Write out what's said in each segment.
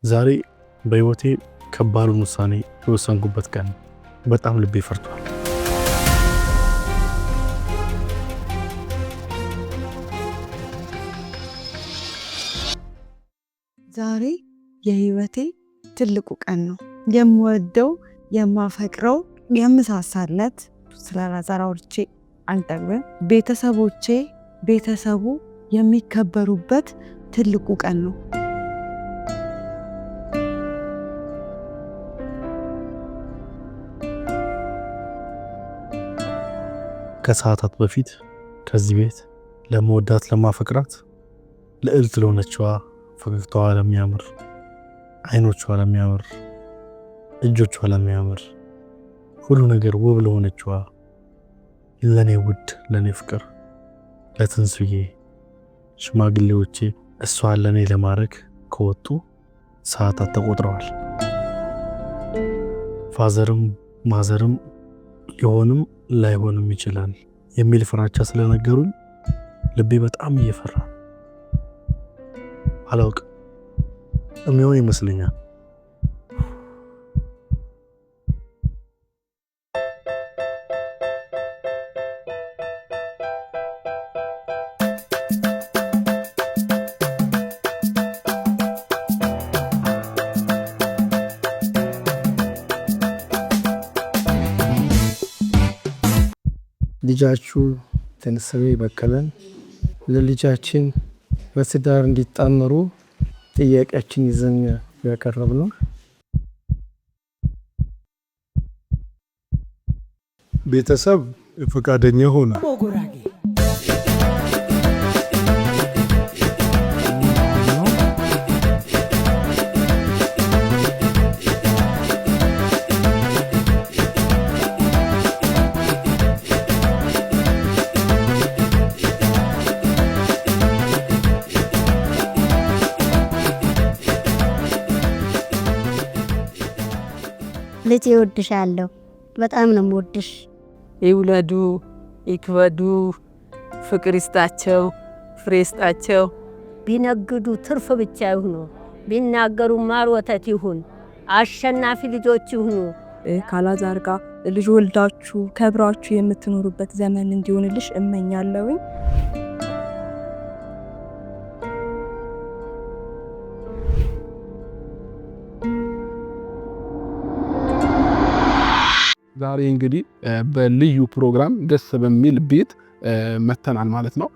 ዛሬ በህይወቴ ከባዱን ውሳኔ የወሰንኩበት ቀን በጣም ልቤ ፈርቷል። ዛሬ የህይወቴ ትልቁ ቀን ነው። የምወደው የማፈቅረው የምሳሳለት ስለ አላዛር አውርቼ አልጠግብም። ቤተሰቡ የሚከበሩበት ትልቁ ቀን ነው። ከሰዓታት በፊት ከዚህ ቤት ለመወዳት ለማፈቅራት ልዕልት ለሆነችዋ ፈገግታዋ ለሚያምር አይኖቿ ለሚያምር እጆቿ ለሚያምር ሁሉ ነገር ውብ ለሆነችዋ ለኔ ውድ ለኔ ፍቅር ለትንሱዬ ሽማግሌዎቼ እሷን ለኔ ለማድረግ ከወጡ ሰዓታት ተቆጥረዋል። ፋዘርም ማዘርም ሊሆንም ላይሆንም ይችላል የሚል ፍራቻ ስለነገሩኝ ልቤ በጣም እየፈራ አላውቅም፣ የሚሆን ይመስለኛል። ልጃችሁ ትንሳኤ በቀለን ለልጃችን በትዳር እንዲጣመሩ ጥያቄያችን ይዘን ያቀረብነው ቤተሰብ ፈቃደኛ ሆነ። ልጅ እወድሻለሁ፣ በጣም ነው የምወድሽ። ይውለዱ፣ ይክበዱ፣ ፍቅር ይስጣቸው፣ ፍሬ ይስጣቸው። ቢነግዱ ትርፍ ብቻ ይሁኑ፣ ቢናገሩ ማር ወተት ይሁን፣ አሸናፊ ልጆች ይሁኑ። ከአላዛር ጋር ልጅ ወልዳችሁ ከብራችሁ የምትኖሩበት ዘመን እንዲሆንልሽ እመኛለሁኝ። ዛሬ እንግዲህ በልዩ ፕሮግራም ደስ በሚል ቤት መተናል ማለት ነው።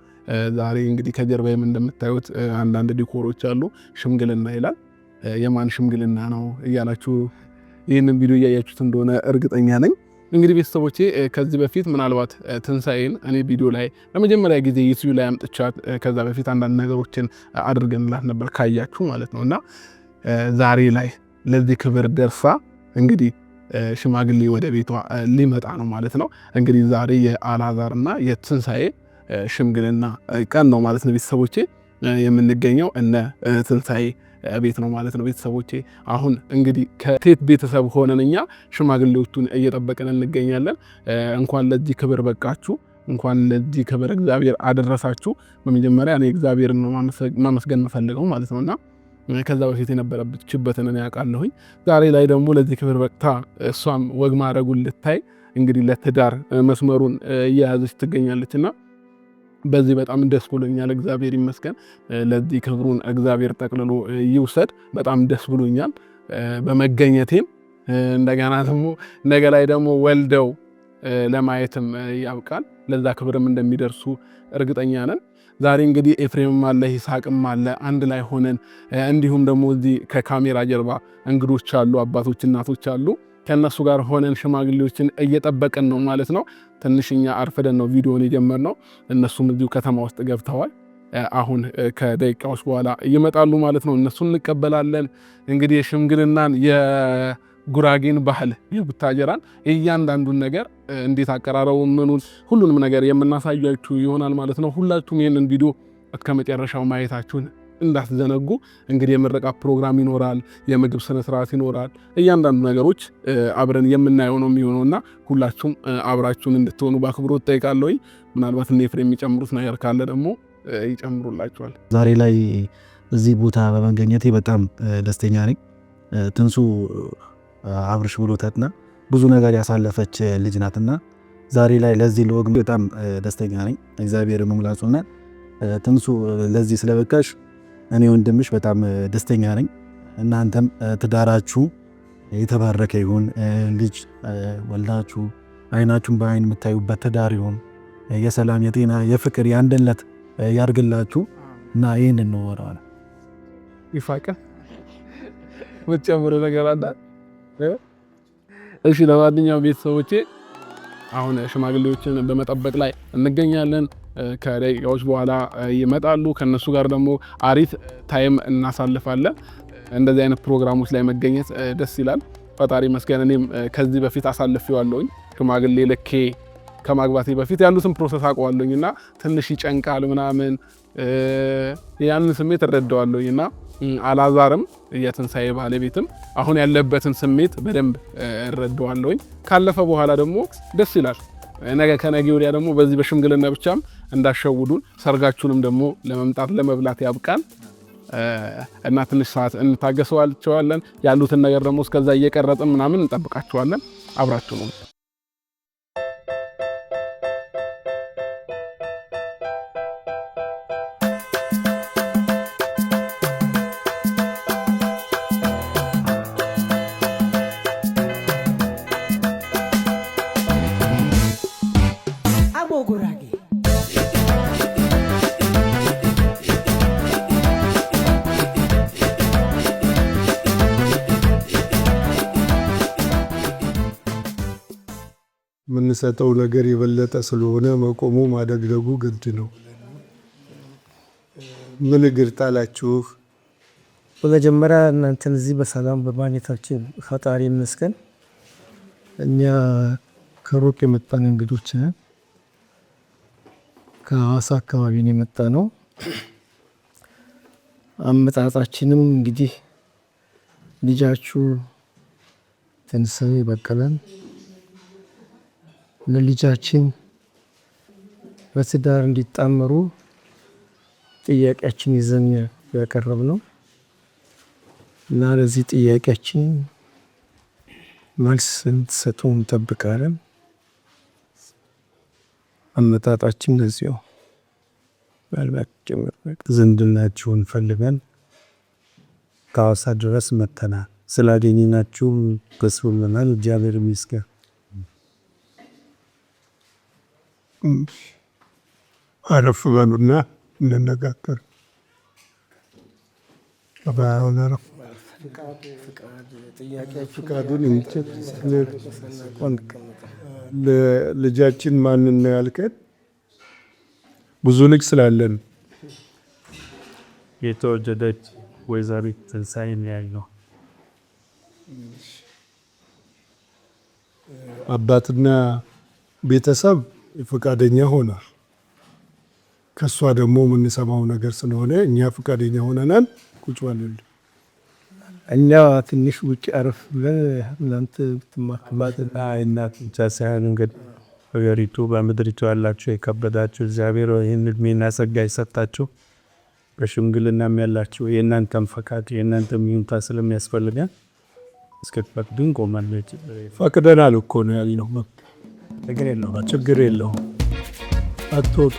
ዛሬ እንግዲህ ከጀርባዬም እንደምታዩት አንዳንድ ዲኮሮች አሉ። ሽምግልና ይላል። የማን ሽምግልና ነው እያላችሁ ይህንን ቪዲዮ እያያችሁት እንደሆነ እርግጠኛ ነኝ። እንግዲህ ቤተሰቦቼ ከዚህ በፊት ምናልባት ትንሳኤን እኔ ቪዲዮ ላይ ለመጀመሪያ ጊዜ ዩቲዩብ ላይ አምጥቻት ከዛ በፊት አንዳንድ ነገሮችን አድርገንላት ነበር ካያችሁ ማለት ነው። እና ዛሬ ላይ ለዚህ ክብር ደርሳ እንግዲህ ሽማግሌ ወደ ቤቷ ሊመጣ ነው ማለት ነው። እንግዲህ ዛሬ የአላዛርና የትንሳኤ ሽምግልና ቀን ነው ማለት ነው። ቤተሰቦቼ የምንገኘው እነ ትንሳኤ ቤት ነው ማለት ነው። ቤተሰቦቼ አሁን እንግዲህ ከሴት ቤተሰብ ሆነን እኛ ሽማግሌዎቹን እየጠበቅን እንገኛለን። እንኳን ለዚህ ክብር በቃችሁ፣ እንኳን ለዚህ ክብር እግዚአብሔር አደረሳችሁ። በመጀመሪያ እኔ እግዚአብሔርን ማመስገን የምፈልገው ማለት ነውና ከዛ በፊት የነበረችበትን እኔ ያውቃለሁኝ። ዛሬ ላይ ደግሞ ለዚህ ክብር በቅታ እሷም ወግ ማድረጉን ልታይ እንግዲህ ለትዳር መስመሩን እየያዘች ትገኛለችና በዚህ በጣም ደስ ብሎኛል። እግዚአብሔር ይመስገን። ለዚህ ክብሩን እግዚአብሔር ጠቅልሎ ይውሰድ። በጣም ደስ ብሎኛል በመገኘቴም። እንደገና ደግሞ ነገ ላይ ደግሞ ወልደው ለማየትም ያብቃል። ለዛ ክብርም እንደሚደርሱ እርግጠኛ ነን። ዛሬ እንግዲህ ኤፍሬምም አለ ይስሐቅም አለ አንድ ላይ ሆነን እንዲሁም ደግሞ እዚህ ከካሜራ ጀርባ እንግዶች አሉ፣ አባቶች እናቶች አሉ። ከነሱ ጋር ሆነን ሽማግሌዎችን እየጠበቅን ነው ማለት ነው። ትንሽኛ አርፈደን ነው ቪዲዮን የጀመርነው። እነሱም እዚሁ ከተማ ውስጥ ገብተዋል። አሁን ከደቂቃዎች በኋላ ይመጣሉ ማለት ነው። እነሱን እንቀበላለን። እንግዲህ የሽምግልናን ጉራጌን ባህል የቡታጀራን እያንዳንዱን ነገር እንዴት አቀራረቡ ምኑን ሁሉንም ነገር የምናሳያችሁ ይሆናል ማለት ነው። ሁላችሁም ይሄንን ቪዲዮ እስከ መጨረሻው ማየታችሁን እንዳትዘነጉ። እንግዲህ የምረቃ ፕሮግራም ይኖራል፣ የምግብ ስነ ስርዓት ይኖራል። እያንዳንዱ ነገሮች አብረን የምናየው ነው የሚሆነውና ሁላችሁም አብራችሁን እንድትሆኑ በአክብሮት ጠይቃለሁ። ምናልባት እነ ኤፍሬም የሚጨምሩት ነገር ካለ ደግሞ ይጨምሩላችኋል። ዛሬ ላይ እዚህ ቦታ በመገኘቴ በጣም ደስተኛ ነኝ። ትንሱ አብርሽ ብሎታትና ብዙ ነገር ያሳለፈች ልጅ ናትና ዛሬ ላይ ለዚህ ለወግ በጣም ደስተኛ ነኝ። እግዚአብሔር መሙላቱና ትንሱ ለዚህ ስለበቃሽ እኔ ወንድምሽ በጣም ደስተኛ ነኝ። እናንተም ትዳራችሁ የተባረከ ይሁን። ልጅ ወልዳችሁ አይናችሁን በአይን የምታዩበት ትዳር ይሁን። የሰላም የጤና የፍቅር የአንድነት ያርግላችሁ እና ይህንን ነው ወራና ይፋቀን ወጨምረ ነገር አለ። እሺ ለማንኛውም ቤተሰቦቼ አሁን ሽማግሌዎችን በመጠበቅ ላይ እንገኛለን። ከደቂቃዎች በኋላ ይመጣሉ። ከነሱ ጋር ደግሞ አሪፍ ታይም እናሳልፋለን። እንደዚህ አይነት ፕሮግራሞች ላይ መገኘት ደስ ይላል። ፈጣሪ መስገን እኔም ከዚህ በፊት አሳልፌዋለሁኝ። ሽማግሌ ልኬ ከማግባቴ በፊት ያሉትን ፕሮሰስ አውቀዋለሁኝና ትንሽ ይጨንቃል ምናምን ያንን ስሜት እረዳዋለሁኝና አላዛርም የትንሳኤ ባለቤትም አሁን ያለበትን ስሜት በደንብ እረዳዋለሁኝ። ካለፈ በኋላ ደግሞ ደስ ይላል። ነገ ከነገ ወዲያ ደግሞ በዚህ በሽምግልና ብቻም እንዳሸውዱን ሰርጋችሁንም ደግሞ ለመምጣት ለመብላት ያብቃን እና ትንሽ ሰዓት እንታገሰዋቸዋለን። ያሉትን ነገር ደግሞ እስከዛ እየቀረጥን ምናምን እንጠብቃቸዋለን። አብራችሁ ነው። የምንሰጠው ነገር የበለጠ ስለሆነ መቆሙ ማደግደጉ ግድ ነው። ምን እግር ጣላችሁ? በመጀመሪያ እናንተን እዚህ በሰላም በማግኘታችን ፈጣሪ ይመስገን። እኛ ከሩቅ የመጣን እንግዶች ነን። ከሐዋሳ አካባቢ ነው የመጣ ነው። አመጣጣችንም እንግዲህ ልጃችሁ ትንሳኤ በቀለን ለልጃችን በትዳር እንዲጣመሩ ጥያቄያችን ይዘን ያቀረብ ነው እና ለዚህ ጥያቄያችን መልስ እንድትሰጡ እንጠብቃለን። አመጣጣችን ለዚሁ ዝምድናችሁን ፈልገን ከሐዋሳ ድረስ መጥተናል። ስላገኘናችሁ ደስ ብሎናል። እግዚአብሔር ይመስገን። አረፍ በሉና እንነጋገር። ፍቃዱን ልጃችን ማንን ነው ያልከን? ብዙ ልጅ ስላለን የተወደደች ወይዘሪት ትንሳኤ ነው ያለው። አባትና ቤተሰብ ፈቃደኛ ሆኗል። ከሷ ደግሞ የምንሰማው ነገር ስለሆነ እኛ ፈቃደኛ ሆነናል። ቁጭ ባልን እኛ ትንሽ ውጭ አረፍ ብለን እናንተ ብትማከማትና እናት ብቻ ሳይሆን እንግዲህ ሀገሪቱ በምድሪቱ ያላችሁ የከበዳችሁ እግዚአብሔር ይህን እድሜና ጸጋ ይሰጣችሁ። በሽምግልናም ያላችሁ የእናንተም ፈቃድ የእናንተም ይሁንታ ስለሚያስፈልገን እስከፈቅዱን ቆመን ፈቅደናል እኮ ነው ያልነው። ችግር የለውም። አትወጡ።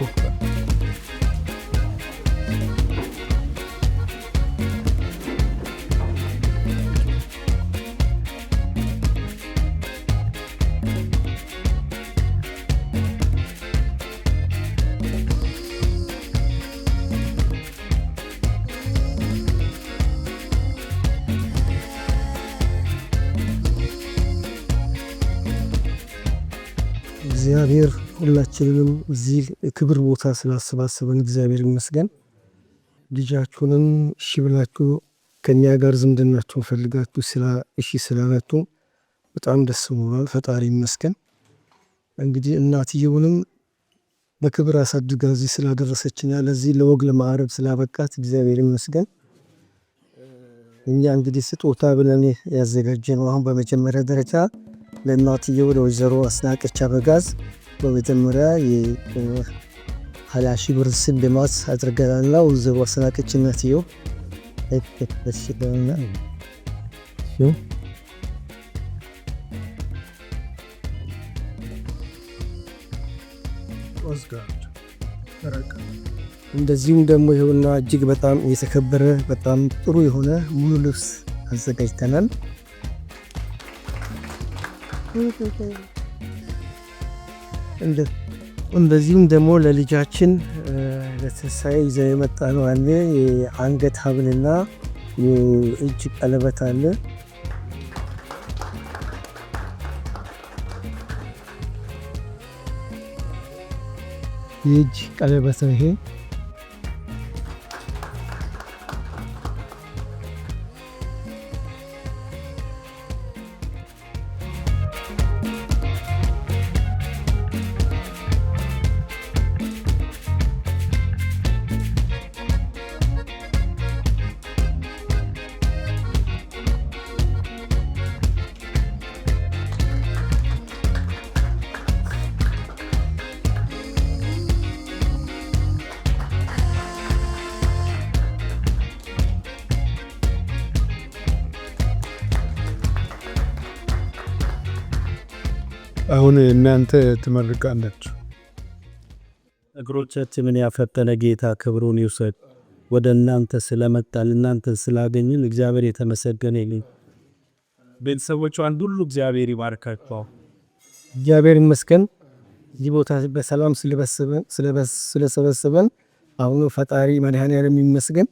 እግዚአብሔር ሁላችንንም እዚህ ክብር ቦታ ስላሰባሰበን እግዚአብሔር ይመስገን። ልጃችሁንም እሺ ብላችሁ ከኛ ጋር ዝምድናችሁን ፈልጋችሁ እሺ ስላላችሁ በጣም ደስ ብሎናል። ፈጣሪ ይመስገን። እንግዲህ እናትየውንም በክብር አሳድጋ እዚህ ስላደረሰችና ለዚህ ለወግ ለማዕረግ ስላበቃት እግዚአብሔር ይመስገን። እኛ እንግዲህ ስጦታ ብለን ያዘጋጀነው አሁን በመጀመሪያ ደረጃ ለእናትየው ለወይዘሮ አስናቀች አበጋዝ በመጀመሪያ የ20 ሺህ ብር ሽልማት አድርገናልና ወይዘሮ አስናቀች እናትየው እንደዚሁም ደግሞ ይኸውና እጅግ በጣም የተከበረ በጣም ጥሩ የሆነ ሙሉ ልብስ አዘጋጅተናል። እንደዚሁም ደግሞ ለልጃችን ለተሳይ ይዘን የመጣ ነው አለ የአንገት ሀብልና የእጅ ቀለበት አለ። የእጅ ቀለበት ይሄ አሁን እናንተ ትመርቃላችሁ። እግሮቻችንን ያፈጠነ ጌታ ክብሩን ይውሰድ። ወደ እናንተ ስለመጣን እናንተ ስላገኘን እግዚአብሔር የተመሰገነ ይሁን። ቤተሰቦቿን ሁሉ እግዚአብሔር ይባርካቸው። እግዚአብሔር ይመስገን። እዚህ ቦታ በሰላም ስለሰበሰበን አሁን ፈጣሪ መድኃኔዓለም ይመስገን።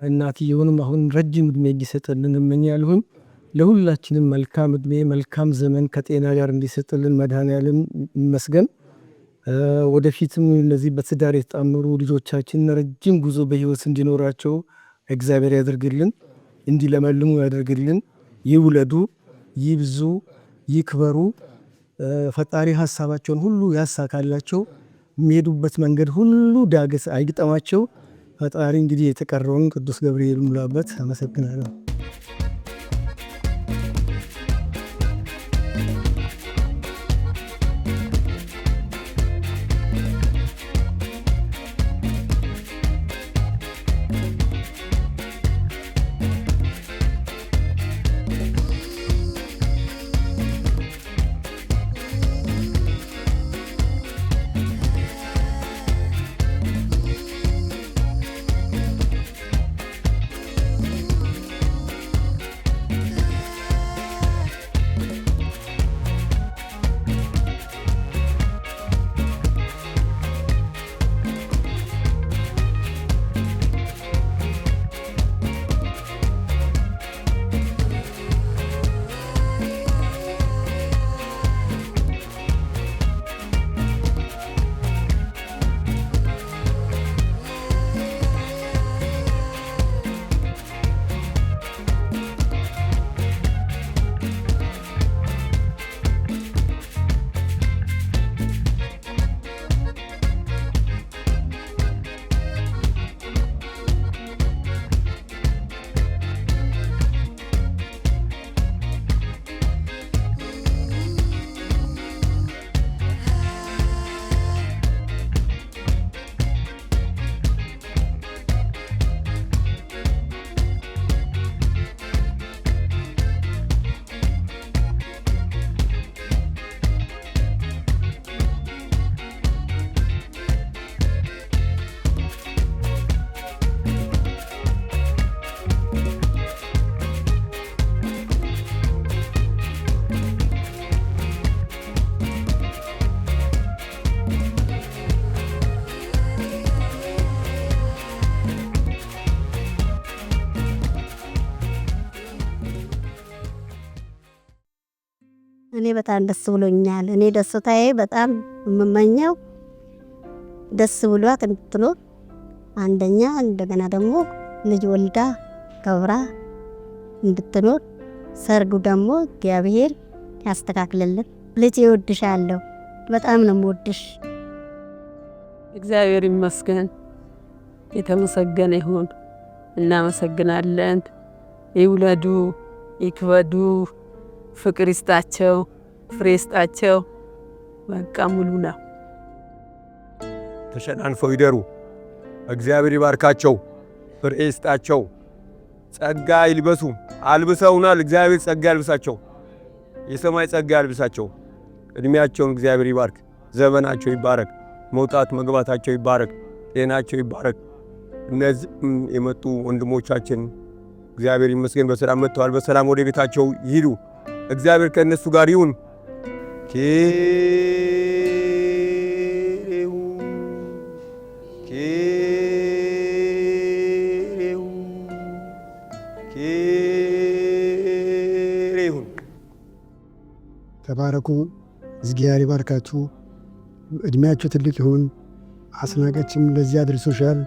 እናትየውንም አሁን ረጅም እድሜ እንዲሰጥልን እመኛለሁ። ለሁላችንም መልካም እድሜ መልካም ዘመን ከጤና ጋር እንዲሰጥልን መድኃኔዓለም ይመስገን። ወደፊትም እነዚህ በትዳር የተጣመሩ ልጆቻችን ረጅም ጉዞ በህይወት እንዲኖራቸው እግዚአብሔር ያደርግልን፣ እንዲለመልሙ ያደርግልን፣ ይውለዱ፣ ይብዙ፣ ይክበሩ። ፈጣሪ ሀሳባቸውን ሁሉ ያሳካላቸው፣ የሚሄዱበት መንገድ ሁሉ ዳገት አይግጠማቸው። ፈጣሪ እንግዲህ የተቀረውን ቅዱስ ገብርኤል ሙላበት። አመሰግናለሁ። እኔ በጣም ደስ ብሎኛል። እኔ ደስታዬ በጣም የምመኘው ደስ ብሏት እንድትኖር አንደኛ፣ እንደገና ደግሞ ልጅ ወልዳ ከብራ እንድትኖር፣ ሰርጉ ደግሞ እግዚአብሔር ያስተካክልልን። ልጅ እወድሻለሁ፣ በጣም ነው የምወድሽ። እግዚአብሔር ይመስገን፣ የተመሰገነ ይሁን። እናመሰግናለን። ይውለዱ፣ ይክበዱ፣ ፍቅር ይስጣቸው፣ ፍሬ ይስጣቸው። በቃ ሙሉ ነው። ተሸናንፈው ይደሩ። እግዚአብሔር ይባርካቸው። ፍሬ ይስጣቸው፣ ጸጋ ይልበሱ። አልብሰውናል። እግዚአብሔር ጸጋ ያልብሳቸው፣ የሰማይ ጸጋ ያልብሳቸው። እድሜያቸውን እግዚአብሔር ይባርክ፣ ዘመናቸው ይባረክ፣ መውጣት መግባታቸው ይባረክ፣ ጤናቸው ይባረክ። እነዚህ የመጡ ወንድሞቻችን እግዚአብሔር ይመስገን በሰላም መጥተዋል። በሰላም ወደ ቤታቸው ይሂዱ። እግዚአብሔር ከእነሱ ጋር ይሁን። ተባረኩ። እግዚአብሔር ይባርካችሁ። እድሜያችሁ ትልቅ ይሁን። አስናቀችም ለዚህ አድርሶሻል።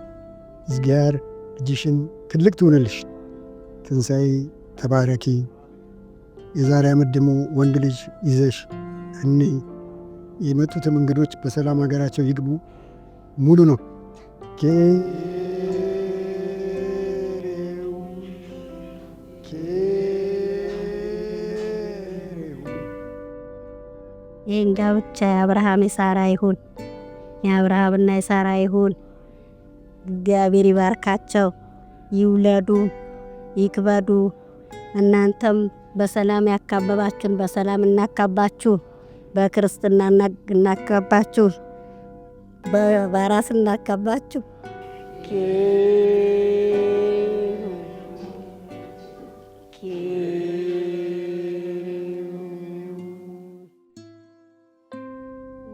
እግዚአብሔር እጅሽን ትልቅ ትሁንልሽ። ትንሣኤ ተባረኪ። የዛሬ ዓመት ደግሞ ወንድ ልጅ ይዘሽ እኔ የመጡትም እንግዶች በሰላም ሀገራቸው ይግቡ። ሙሉ ነው። ይህን ጋብቻ የአብርሃም የሳራ ይሁን፣ የአብርሃምና የሳራ ይሁን። እግዚአብሔር ይባርካቸው፣ ይውለዱ፣ ይክበዱ። እናንተም በሰላም ያካበባችሁን በሰላም እናካባችሁ፣ በክርስትና እናካባችሁ፣ በራስ እናካባችሁ።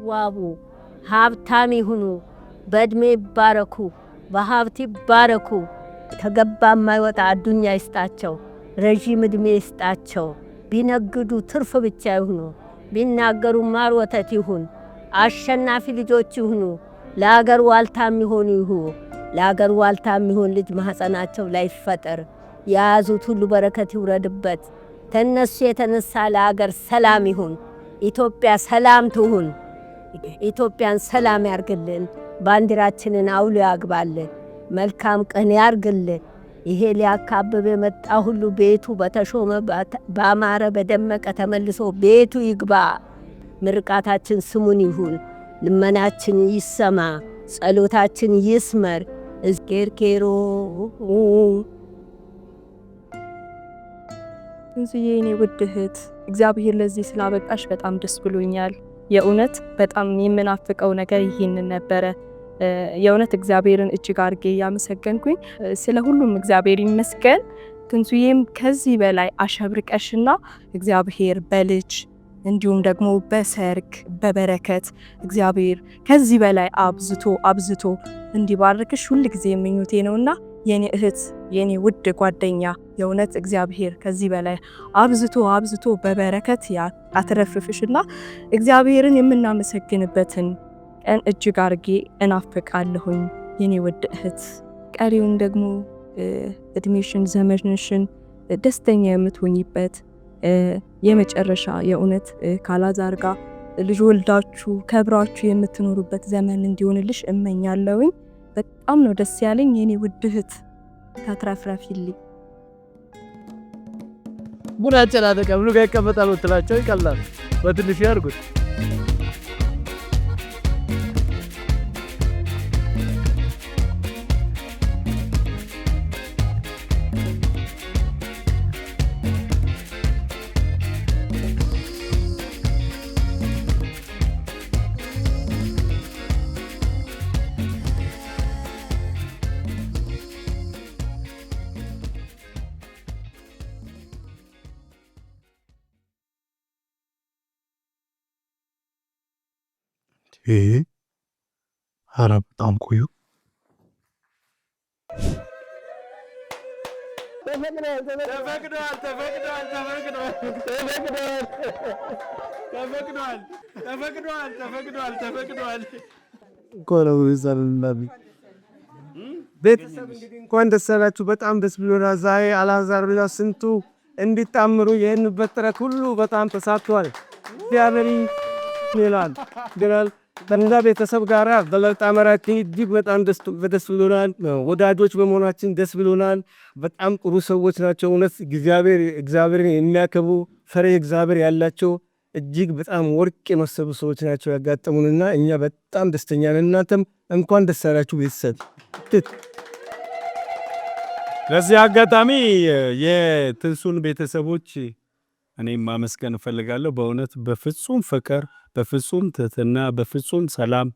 ዋቡ፣ ሀብታም ይሁኑ፣ በእድሜ ይባረኩ፣ በሀብት ይባረኩ። ከገባ የማይወጣ አዱኛ ይስጣቸው፣ ረዥም እድሜ ይስጣቸው። ቢነግዱ ትርፍ ብቻ ይሁኑ፣ ቢናገሩ ማር ወተት ይሁን። አሸናፊ ልጆች ይሁኑ፣ ለአገር ዋልታ የሚሆኑ ይሁኑ። ለአገር ዋልታ የሚሆን ልጅ ማህፀናቸው ላይ ይፈጠር። የያዙት ሁሉ በረከት ይውረድበት። ከነሱ የተነሳ ለአገር ሰላም ይሁን። ኢትዮጵያ ሰላም ትሁን። ኢትዮጵያን ሰላም ያርግልን። ባንዲራችንን አውሎ ያግባልን። መልካም ቀን ያርግልን። ይሄ ሊያካብብ የመጣ ሁሉ ቤቱ በተሾመ ባማረ በደመቀ ተመልሶ ቤቱ ይግባ። ምርቃታችን ስሙን ይሁን። ልመናችን ይሰማ፣ ጸሎታችን ይስመር። እዝጌርኬሮ እንዝዬ የኔ ውድ እህት እግዚአብሔር ለዚህ ስላበቃሽ በጣም ደስ ብሎኛል። የእውነት በጣም የምናፍቀው ነገር ይህንን ነበረ። የእውነት እግዚአብሔርን እጅግ አድርጌ እያመሰገንኩኝ ስለ ሁሉም እግዚአብሔር ይመስገን። ትንሱዬም ከዚህ በላይ አሸብርቀሽና እግዚአብሔር በልጅ እንዲሁም ደግሞ በሰርግ በበረከት እግዚአብሔር ከዚህ በላይ አብዝቶ አብዝቶ እንዲባርክሽ ሁል ጊዜ ምኞቴ ነውና የኔ እህት የኔ ውድ ጓደኛ የእውነት እግዚአብሔር ከዚህ በላይ አብዝቶ አብዝቶ በበረከት ያትረፍፍሽና እግዚአብሔርን የምናመሰግንበትን ቀን እጅግ አርጌ እናፍቃለሁኝ የኔ ውድ እህት። ቀሪውን ደግሞ እድሜሽን ዘመንሽን ደስተኛ የምትሆኝበት የመጨረሻ የእውነት ካላዛር ጋር ልጅ ወልዳችሁ ከብራችሁ የምትኖሩበት ዘመን እንዲሆንልሽ እመኛለሁኝ። በጣም ነው ደስ ያለኝ የኔ ውድ እህት። ተትረፍረፊልኝ። ቡናችን አጠቀም ሉጋ ይቀመጣል ወትላቸው ይቀላል በትንሽ ያርጉት። ኧረ በጣም ቆዩ። ቤተሰብ እንግዲህ እንኳን ደስ አላችሁ። በጣም ደስ ብሎናል። ዛሬ አልዓዛር ብላ ስንቱ እንዲታምሩ የሄድንበት ጥረት ሁሉ በጣም ተሳክቷል። እግዚአብሔር ይላል በእንዳ ቤተሰብ ጋራ በመጣመራችን እጅግ በጣም ደስ ብሎናል። ወዳጆች በመሆናችን ደስ ብሎናል። በጣም ጥሩ ሰዎች ናቸው። እውነት እግዚአብሔርን የሚያከብሩ ፈሪሃ እግዚአብሔር ያላቸው እጅግ በጣም ወርቅ የመሰሉ ሰዎች ናቸው ያጋጠሙንና እኛ በጣም ደስተኛ ነን። እናንተም እንኳን ደስ አላችሁ ቤተሰብ። ለዚህ አጋጣሚ የትንሱን ቤተሰቦች እኔም ማመስገን እፈልጋለሁ። በእውነት በፍጹም ፍቅር፣ በፍጹም ትህትና፣ በፍጹም ሰላም፣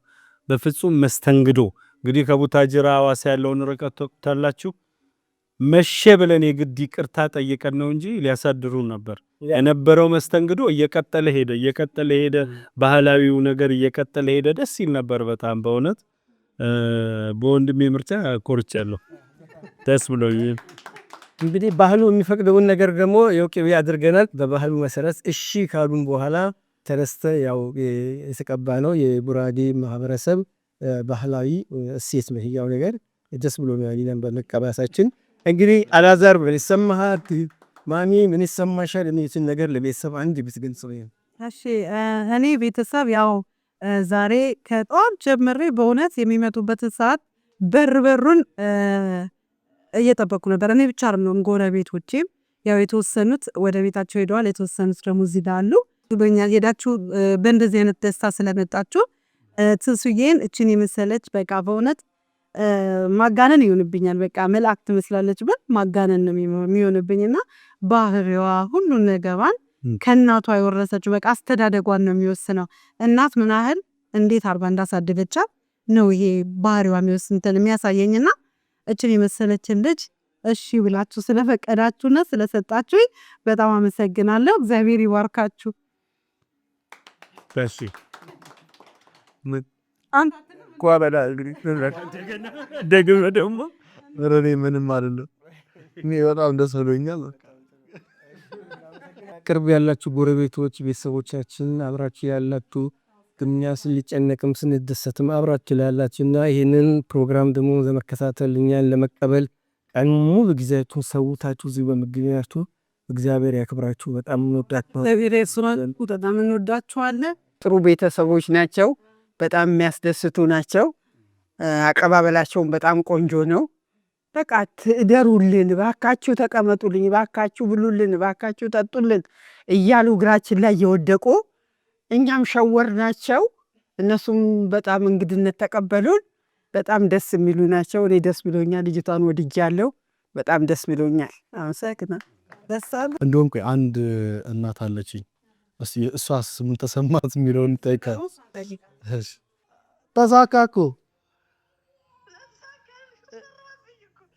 በፍጹም መስተንግዶ እንግዲህ ከቡታጅራ ሐዋሳ ያለውን ርቀት ተቆጣላችሁ መሸ ብለን የግድ ይቅርታ ጠይቀን ነው እንጂ ሊያሳድሩ ነበር። የነበረው መስተንግዶ እየቀጠለ ሄደ። ባህላዊው ነገር እየቀጠለ ሄደ። ደስ ይል ነበር በጣም በእውነት በወንድሜ ምርጫ ኮርቻለሁ። ደስ ብሎኝ እንግዲህ ባህሉ የሚፈቅደውን ነገር ደግሞ የውቅቤ አድርገናል። በባህሉ መሰረት እሺ ካሉን በኋላ ተረስተ ያው የተቀባ ነው የቡራጌ ማህበረሰብ ባህላዊ እሴት ነው። ያው ነገር ደስ ብሎኛል ይለን በመቀባሳችን። እንግዲህ አላዛር ምን ይሰማሃል? ማሚ ምን ይሰማሻል? እነዚህን ነገር ለቤተሰብ አንድ ብትገልጽ ነው። እሺ እኔ ቤተሰብ ያው ዛሬ ከጧት ጀምሬ በእውነት የሚመጡበትን ሰዓት በሩን እየጠበቁ ነበር። እኔ ብቻ አይደለም ጎረቤቶቼም ያው የተወሰኑት ወደ ቤታቸው ሄደዋል፣ የተወሰኑት ደግሞ እዚህ አሉ። ብሎኛል ሄዳችሁ በእንደዚህ አይነት ደስታ ስለመጣችሁ። ትንሱዬን እችን የመሰለች በቃ በእውነት ማጋነን ይሆንብኛል። በቃ መልአክ ትመስላለች ብል ማጋነን ነው የሚሆንብኝና ባህሪዋ ሁሉን ነገሯን ከእናቷ የወረሰችው በቃ አስተዳደጓን ነው የሚወስነው። እናት ምን ያህል እንዴት አርባ እንዳሳደገቻት ነው ይሄ ባህሪዋ የሚያሳየኝና እችን የመሰለችን ልጅ እሺ ብላችሁ ስለፈቀዳችሁና ስለሰጣችሁ በጣም አመሰግናለሁ። እግዚአብሔር ይባርካችሁ። እሺ ቋበላ ደግሞ እኔ ምንም አይደለም። እኔ በጣም ደስ ብሎኛል። ቅርብ ያላችሁ ጎረቤቶች፣ ቤተሰቦቻችን አብራችሁ ያላችሁ እኛ ስንጨነቅም ስንደሰትም አብራችሁ ያላችሁና ይህንን ፕሮግራም ደግሞ ለመከታተል እኛን ለመቀበል ቀን ሙሉ ጊዜያችሁን ሰውታችሁ እዚህ በመገኘታችሁ እግዚአብሔር ያክብራችሁ። በጣም እንወዳችኋለን። ጥሩ ቤተሰቦች ናቸው። በጣም የሚያስደስቱ ናቸው። አቀባበላቸውን በጣም ቆንጆ ነው። በቃ ትደሩልን፣ ባካችሁ ተቀመጡልኝ፣ ባካችሁ ብሉልን፣ ባካችሁ ጠጡልን እያሉ እግራችን ላይ እየወደቁ እኛም ሸወር ናቸው። እነሱም በጣም እንግድነት ተቀበሉን። በጣም ደስ የሚሉ ናቸው። እኔ ደስ ብሎኛል። ልጅቷን ወድጃለሁ። በጣም ደስ ብሎኛል። አመሰግናለሁ። እንደውም ቆይ አንድ እናት አለችኝ። እስቲ እሷስ ምን ተሰማት የሚለውን ጠይቃ። እሺ ተሳካኩ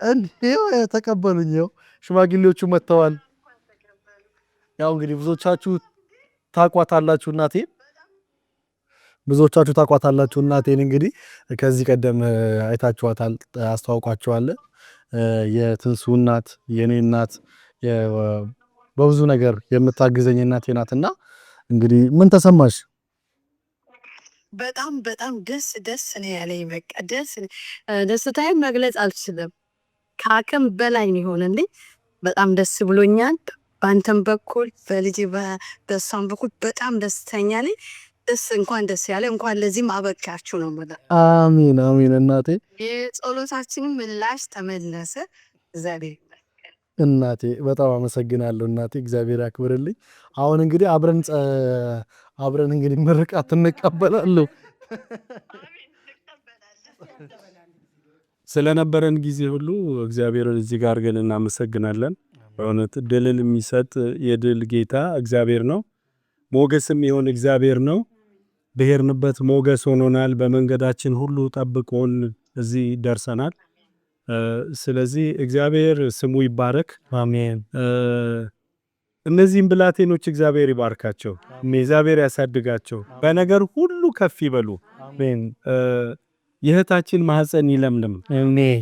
እንዴው ተቀበሉኝ። ሽማግሌዎቹ መጥተዋል። ያው እንግዲህ ብዙዎቻችሁ ታቋታላችሁ እናቴን እንግዲህ ከዚህ ቀደም አይታችኋታል፣ አስተዋውቋቸዋል። የትንሱ እናት የኔ እናት በብዙ ነገር የምታግዘኝ እናቴ ናትና እንግዲህ ምን ተሰማሽ? በጣም ደስ ነው ያለኝ። በቃ ደስታዬን መግለጽ አልችልም። ከአቅም በላይ ነው የሆነልኝ። በጣም ደስ ብሎኛል። በአንተም በኩል በልጅ በሷም በኩል በጣም ደስተኛ ነኝ። እንኳን ደስ ያለ እንኳን ለዚህ ማበቃችሁ ነው ማለት። አሜን አሜን። እናቴ የጸሎታችንን ምላሽ ተመለሰ። እግዚአብሔር እናቴ በጣም አመሰግናለሁ። እናቴ እግዚአብሔር ያክብርልኝ። አሁን እንግዲህ አብረን እንግዲህ ምርቃት እንቀበላለን። ስለነበረን ጊዜ ሁሉ እግዚአብሔርን እዚህ ጋር ግን እናመሰግናለን። በእውነት ድልን የሚሰጥ የድል ጌታ እግዚአብሔር ነው። ሞገስም ይሁን እግዚአብሔር ነው። በሄርንበት ሞገስ ሆኖናል። በመንገዳችን ሁሉ ጠብቆን እዚህ ደርሰናል። ስለዚህ እግዚአብሔር ስሙ ይባረክ። አሜን። እነዚህም ብላቴኖች እግዚአብሔር ይባርካቸው፣ እግዚአብሔር ያሳድጋቸው፣ በነገር ሁሉ ከፍ ይበሉ። አሜን። የእህታችን ማህፀን ይለምልም።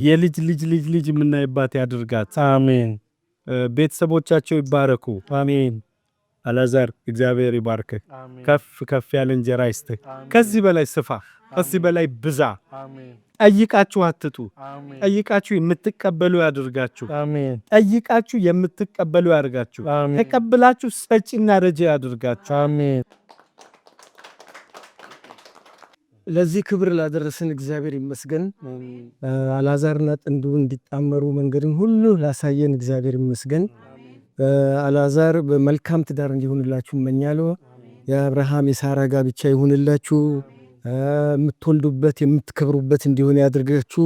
የልጅ ልጅ ልጅ ልጅ የምናይባት ያድርጋት። አሜን። ቤተሰቦቻቸው ይባረኩ። አሜን። አላዛር እግዚአብሔር ይባርክ። ከፍ ከፍ ያለ እንጀራ ይስጥህ። ከዚህ በላይ ስፋ፣ ከዚህ በላይ ብዛ። ጠይቃችሁ አትጡ። ጠይቃችሁ የምትቀበሉ ያድርጋችሁ። ጠይቃችሁ የምትቀበሉ ያድርጋችሁ። ተቀብላችሁ ሰጪና ረጂ ያድርጋችሁ። አሜን። ለዚህ ክብር ላደረሰን እግዚአብሔር ይመስገን። አላዛርና ጥንዱ እንዲጣመሩ መንገድን ሁሉ ላሳየን እግዚአብሔር ይመስገን። አላዛር በመልካም ትዳር እንዲሆንላችሁ እመኛለሁ። የአብርሃም የሳራ ጋብቻ ይሁንላችሁ። የምትወልዱበት የምትከብሩበት እንዲሆን ያድርጋችሁ።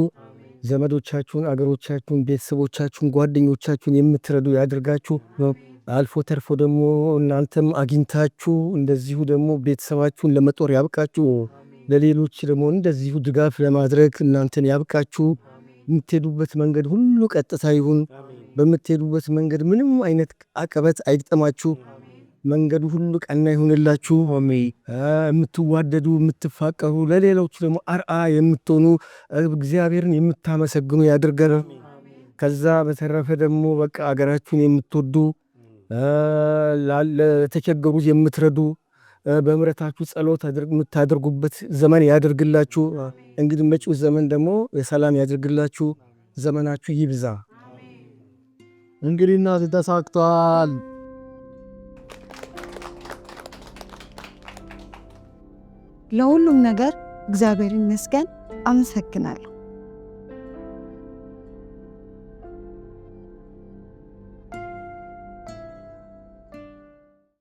ዘመዶቻችሁን፣ አገሮቻችሁን፣ ቤተሰቦቻችሁን፣ ጓደኞቻችሁን የምትረዱ ያድርጋችሁ። አልፎ ተርፎ ደግሞ እናንተም አግኝታችሁ እንደዚሁ ደግሞ ቤተሰባችሁን ለመጦር ያብቃችሁ። ለሌሎች ደግሞ እንደዚሁ ድጋፍ ለማድረግ እናንተን ያብቃችሁ። የምትሄዱበት መንገድ ሁሉ ቀጥታ ይሁን። በምትሄዱበት መንገድ ምንም አይነት አቀበት አይግጠማችሁ። መንገዱ ሁሉ ቀና ይሁንላችሁ። የምትዋደዱ የምትፋቀሩ፣ ለሌሎች ደግሞ አርአያ የምትሆኑ እግዚአብሔርን የምታመሰግኑ ያድርገን። ከዛ በተረፈ ደግሞ በቃ አገራችሁን የምትወዱ ለተቸገሩት የምትረዱ በምሕረታችሁ ጸሎት የምታደርጉበት ዘመን ያደርግላችሁ። እንግዲህ መጪው ዘመን ደግሞ የሰላም ያደርግላችሁ። ዘመናችሁ ይብዛ። እንግዲህ እናት ተሳክቷል። ለሁሉም ነገር እግዚአብሔር ይመስገን። አመሰግናለሁ።